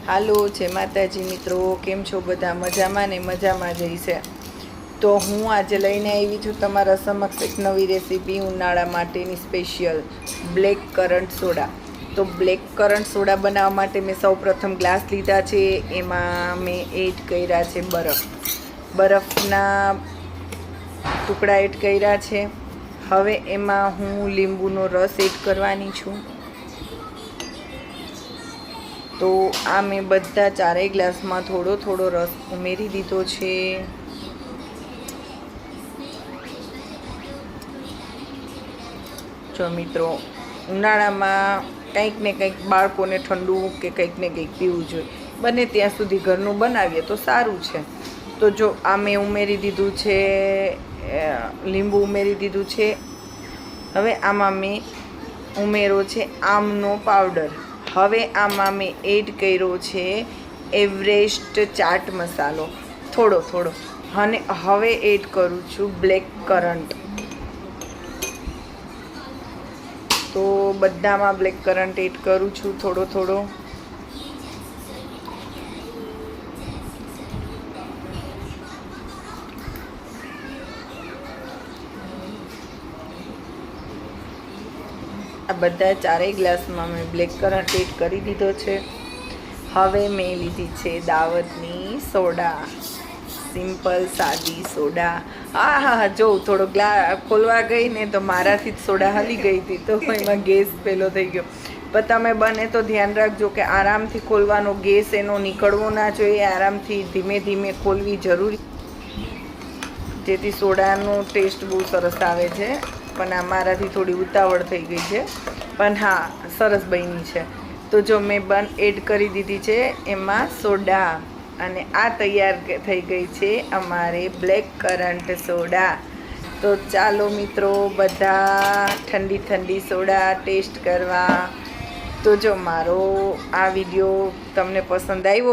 હાલો જય માતાજી મિત્રો, કેમ છો બધા? મજામાં ને મજામાં જ હશે. તો હું આજે લઈને આવી છું તમારા સમક્ષ એક નવી રેસીપી, ઉનાળા માટેની સ્પેશિયલ બ્લેક કરન્ટ સોડા. તો બ્લેક કરન્ટ સોડા બનાવવા માટે મેં સૌપ્રથમ ગ્લાસ લીધા છે. એમાં મેં એડ કર્યા છે બરફના ટુકડા એડ કર્યા છે. હવે એમાં હું લીંબુનો રસ એડ કરવાની છું. તો આ મેં બધા ચારેય ગ્લાસમાં થોડો થોડો રસ ઉમેરી દીધો છે. જો મિત્રો, ઉનાળામાં કંઈક ને કંઈક બાળકોને ઠંડુ કે કંઈક ને કંઈક પીવું જોઈએ. બને ત્યાં સુધી ઘરનું બનાવીએ તો સારું છે. તો જો આ મેં ઉમેરી દીધું છે, લીંબુ ઉમેરી દીધું છે. હવે આમાં મેં ઉમેરો છે આમનો પાવડર. હવે આમાં મેં એડ કર્યો છે એવરેસ્ટ ચાટ મસાલો થોડો થોડો, અને હવે એડ કરું છું બ્લેક કરન્ટ. તો બધામાં બ્લેક કરન્ટ એડ કરું છું થોડો થોડો. આ બધા ચારેય ગ્લાસમાં મેં બ્લેક કરન્ટ એડ કરી દીધો છે. હવે મેં લીધી છે દાવતની સોડા, સિમ્પલ સાદી સોડા. હા, જો થોડો ગ્લાસ ખોલવા ગઈ ને તો મારાથી જ સોડા હલી ગઈ હતી, તો એમાં ગેસ પેલો થઈ ગયો. પણ તમે બને તો ધ્યાન રાખજો કે આરામથી ખોલવાનો, ગેસ એનો નીકળવો ના જોઈએ. આરામથી ધીમે ધીમે ખોલવી જરૂરી, જેથી સોડાનો ટેસ્ટ બહુ સરસ આવે છે. પણ આ મારાથી થોડી ઉતાવળ થઈ ગઈ છે, પણ હા સરસ બની છે. તો જો મેં એડ કરી દીધી છે એમાં સોડા, અને આ તૈયાર થઈ ગઈ છે અમારે બ્લેક કરન્ટ સોડા. તો ચાલો મિત્રો બધા ઠંડી ઠંડી સોડા ટેસ્ટ કરવા. તો જો મારો આ વિડીયો તમને પસંદ આવ્યો